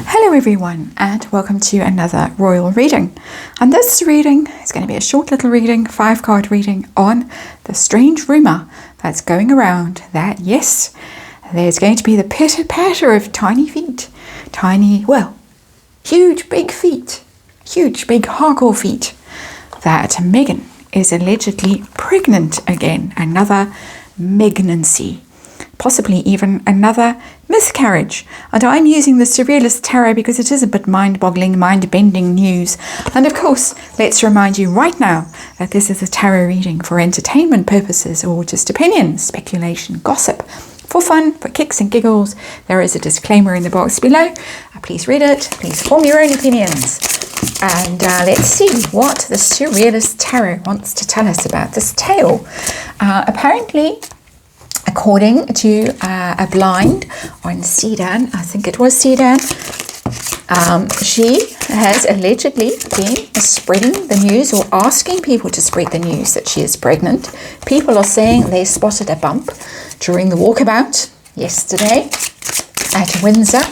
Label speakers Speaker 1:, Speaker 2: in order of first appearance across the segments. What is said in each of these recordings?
Speaker 1: Hello everyone and welcome to another royal reading. And this reading is going to be a short little reading, 5-card reading on the strange rumour that's going around that yes, there's going to be the pitter-patter of tiny feet. Huge big feet. Huge big hardcore feet. That Meghan is allegedly pregnant again. Another megnancy. Possibly even another miscarriage. And I'm using the Surrealist Tarot because it is a bit mind-boggling, mind-bending news. And of course, let's remind you right now that this is a tarot reading for entertainment purposes or just opinion, speculation, gossip. For fun, for kicks and giggles. There is a disclaimer in the box below. Please read it. Please form your own opinions. And let's see what the Surrealist Tarot wants to tell us about this tale. Apparently, according to a blind on Sedan, I think it was Sedan, she has allegedly been spreading the news or asking people to spread the news that she is pregnant. People are saying they spotted a bump during the walkabout yesterday at Windsor.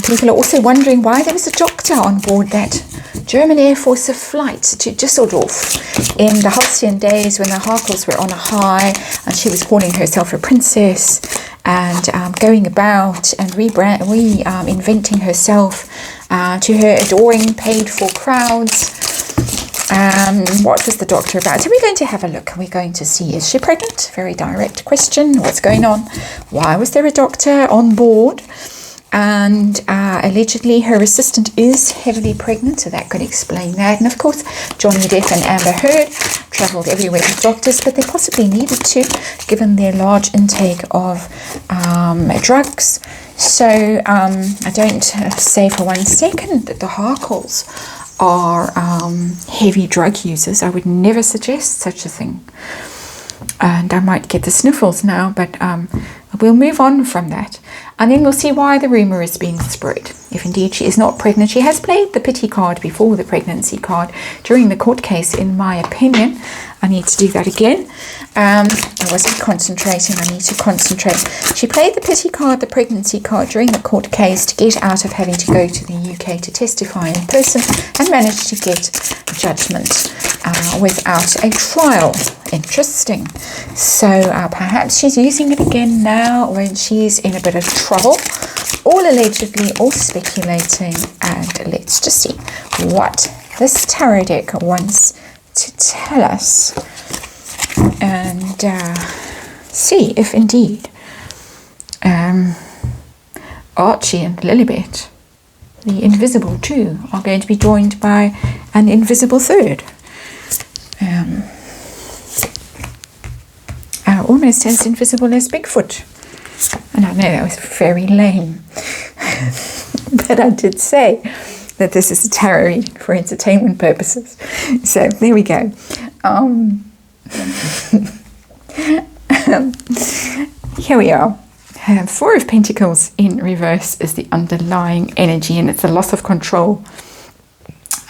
Speaker 1: People are also wondering why there was a doctor on board that German Air Force flight to Düsseldorf in the halcyon days when the Harkles were on a high and she was calling herself a princess and going about and reinventing herself to her adoring paid-for crowds. What was the doctor about? So we're going to have a look. We're going to see, is she pregnant? Very direct question. What's going on? Why was there a doctor on board? And allegedly her assistant is heavily pregnant, so that could explain that. And of course, Johnny Depp and Amber Heard travelled everywhere with doctors, but they possibly needed to, given their large intake of drugs. So I don't say for 1 second that the Harkles are heavy drug users. I would never suggest such a thing. And I might get the sniffles now, but we'll move on from that. And then we'll see why the rumour is being spread. If indeed she is not pregnant, she has played the pity card before the pregnancy card during the court case, in my opinion. I need to do that again. I wasn't concentrating. I need to concentrate. She played the pity card, the pregnancy card, during the court case to get out of having to go to the UK to testify in person and managed to get judgment without a trial. Interesting. So perhaps she's using it again now when she's in a bit of trouble. All allegedly, all speculating. And let's just see what this tarot deck wants to tell us. And see if indeed Archie and Lilibet, the invisible two, are going to be joined by an invisible third. Almost as invisible as Bigfoot. And I know that was very lame. But I did say that this is a tarot reading for entertainment purposes. So there we go. Here we are. 4 of Pentacles in reverse is the underlying energy, and it's a loss of control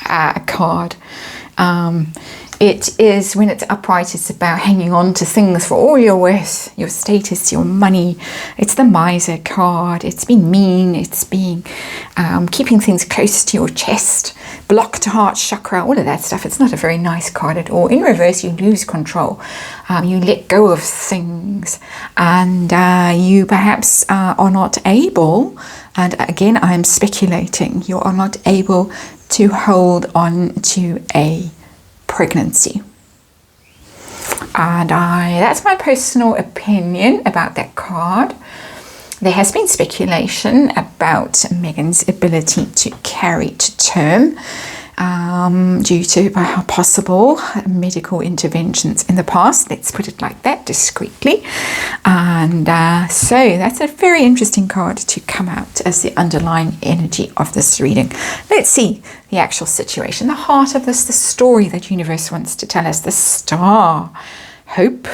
Speaker 1: card. It is, when it's upright, it's about hanging on to things for all your worth, your status, your money. It's the miser card. It's being mean. It's being keeping things close to your chest, blocked heart chakra, all of that stuff. It's not a very nice card at all. In reverse, you lose control. You let go of things, and you perhaps are not able, and again, I am speculating, you are not able to hold on to a pregnancy. And that's my personal opinion about that card. There has been speculation about Meghan's ability to carry to term due to possible medical interventions in the past. Let's put it like that, discreetly. And so that's a very interesting card to come out as the underlying energy of this reading. Let's see the actual situation, the heart of this, the story that universe wants to tell us, the star, hope,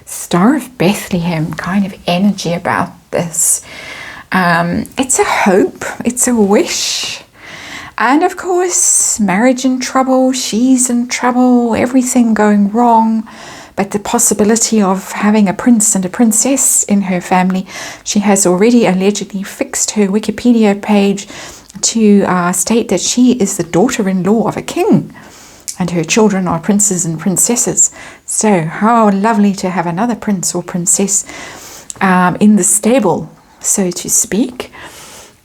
Speaker 1: Star of Bethlehem kind of energy about this. It's a hope, it's a wish. And of course, marriage in trouble, she's in trouble, everything going wrong. at the possibility of having a prince and a princess in her family. She has already allegedly fixed her Wikipedia page to state that she is the daughter-in-law of a king, and her children are princes and princesses. So how lovely to have another prince or princess in the stable, so to speak.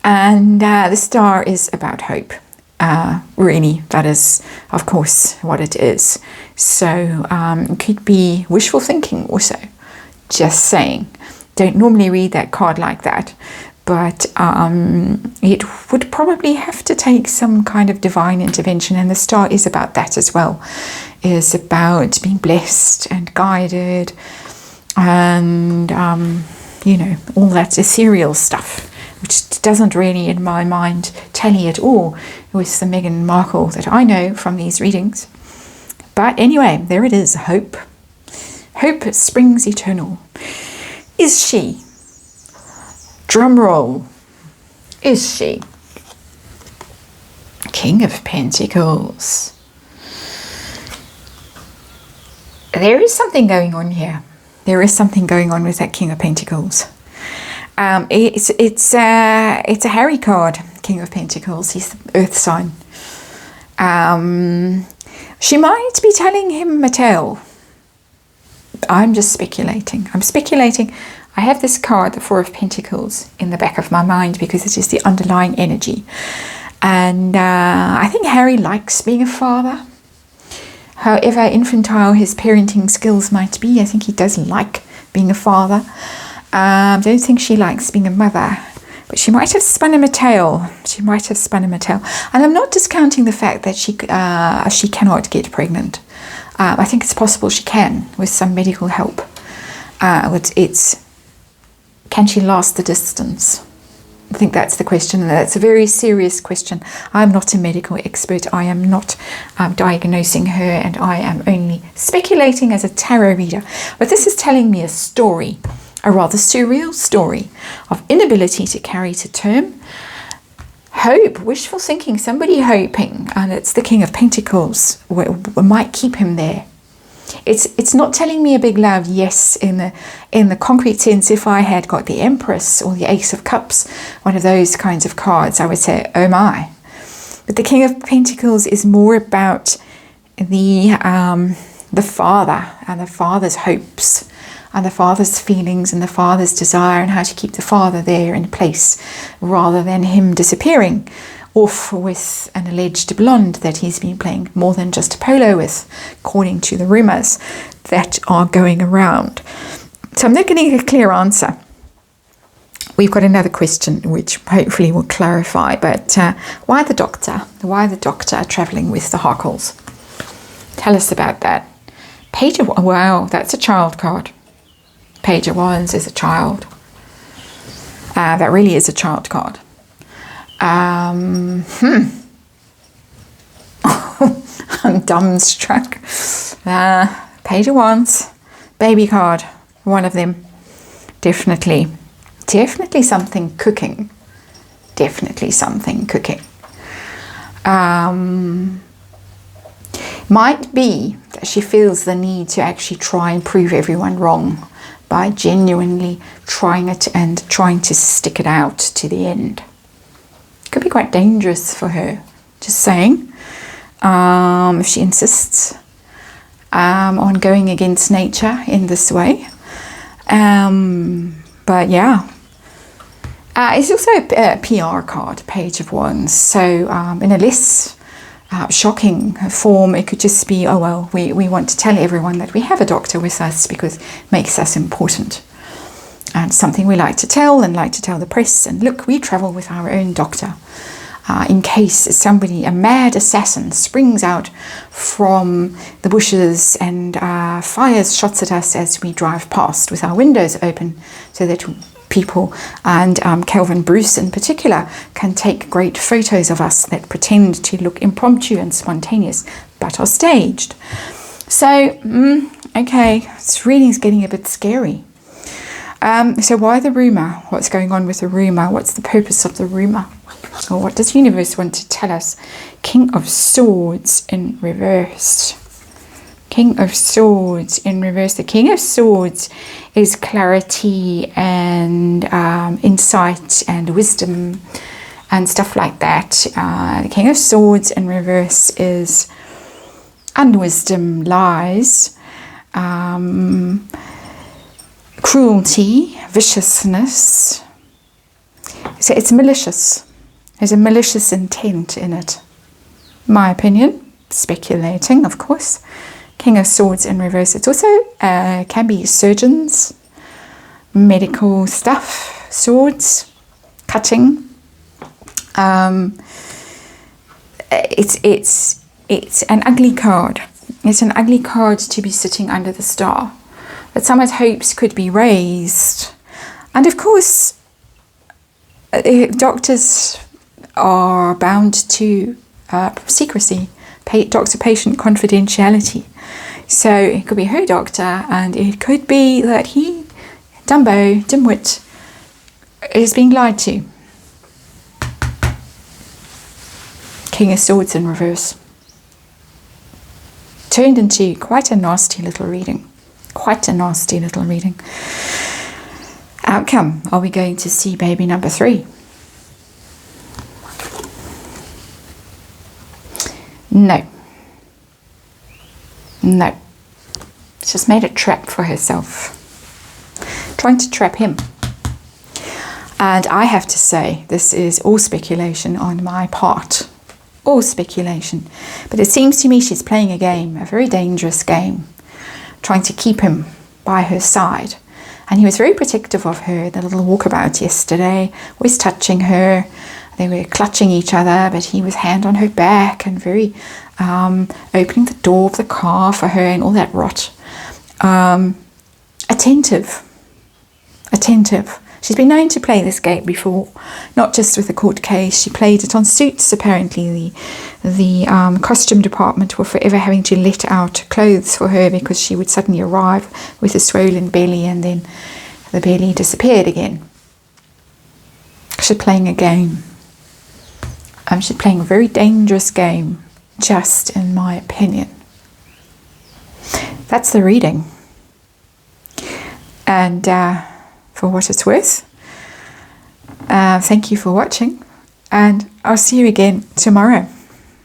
Speaker 1: And the star is about hope. Really, that is, of course, what it is. So it could be wishful thinking also. Just saying. Don't normally read that card like that. But it would probably have to take some kind of divine intervention. And the star is about that as well. It is about being blessed and guided. And, all that ethereal stuff, which doesn't really, in my mind, tally at all with the Meghan Markle that I know from these readings. But anyway, there it is, hope. Hope springs eternal. Is she? Drum roll. Is she? King of Pentacles. There is something going on here. There is something going on with that King of Pentacles. It's a Harry card, King of Pentacles. He's the earth sign. She might be telling him a tale. I'm just speculating. I have this card, the Four of Pentacles, in the back of my mind because it is the underlying energy. And I think Harry likes being a father. However infantile his parenting skills might be, I think he does like being a father. I don't think she likes being a mother, but she might have spun him a tale. And I'm not discounting the fact that she cannot get pregnant. I think it's possible she can with some medical help. Can she last the distance? I think that's the question, and that's a very serious question. I'm not a medical expert. I am not diagnosing her, and I am only speculating as a tarot reader. But this is telling me a story, a rather surreal story of inability to carry to term, hope, wishful thinking, somebody hoping, and it's the King of Pentacles. We might keep him there. It's not telling me a big loud yes in the concrete sense. If I had got the Empress or the Ace of Cups, one of those kinds of cards, I would say, oh my. But the King of Pentacles is more about the father and the father's hopes and the father's feelings and the father's desire and how to keep the father there in place rather than him disappearing off with an alleged blonde that he's been playing more than just polo with, according to the rumours that are going around. So I'm not getting a clear answer. We've got another question which hopefully will clarify, but why the doctor? Why the doctor travelling with the Harkles? Tell us about that. Page of, wow, that's a child card. Page of Wands is a child. That really is a child card. I'm dumbstruck. Page of Wands, baby card, one of them. Definitely something cooking. Might be that she feels the need to actually try and prove everyone wrong by genuinely trying it and trying to stick it out to the end. Could be quite dangerous for her, just saying, if she insists on going against nature in this way. But yeah, it's also a PR card, Page of Wands. So in a less shocking form, it could just be, oh well, we want to tell everyone that we have a doctor with us because it makes us important. And something we like to tell the press. And look, we travel with our own doctor. In case somebody, a mad assassin, springs out from the bushes and fires shots at us as we drive past with our windows open so that people, and Calvin Bruce in particular, can take great photos of us that pretend to look impromptu and spontaneous but are staged. So, okay, this reading's getting a bit scary. So why the rumour? What's going on with the rumour? What's the purpose of the rumour? Or what does the universe want to tell us? King of Swords in reverse. King of Swords in reverse. The King of Swords is clarity and insight and wisdom and stuff like that. The King of Swords in reverse is unwisdom, lies, cruelty, viciousness. So it's malicious. There's a malicious intent in it. My opinion, speculating, of course. King of Swords in reverse. It's also can be surgeons, medical stuff, swords, cutting. It's an ugly card. It's an ugly card to be sitting under the star. But someone's hopes could be raised. And of course, doctors are bound to secrecy, doctor-patient confidentiality. So it could be her doctor, and it could be that he, Dumbo, dimwit, is being lied to. King of Swords in reverse. Turned into quite a nasty little reading. Quite a nasty little reading. Outcome. Are we going to see baby number 3? No. No. She's just made a trap for herself. Trying to trap him. And I have to say, this is all speculation on my part. All speculation. But it seems to me she's playing a game, a very dangerous game, trying to keep him by her side. And he was very protective of her, the little walkabout yesterday, always touching her. They were clutching each other, but he was hand on her back and very opening the door of the car for her and all that rot. Attentive. She's been known to play this game before, not just with the court case. She played it on Suits, apparently. The costume department were forever having to let out clothes for her because she would suddenly arrive with a swollen belly and then the belly disappeared again. She's playing a game. She's playing a very dangerous game, just in my opinion. That's the reading. And for what it's worth, thank you for watching, and I'll see you again tomorrow.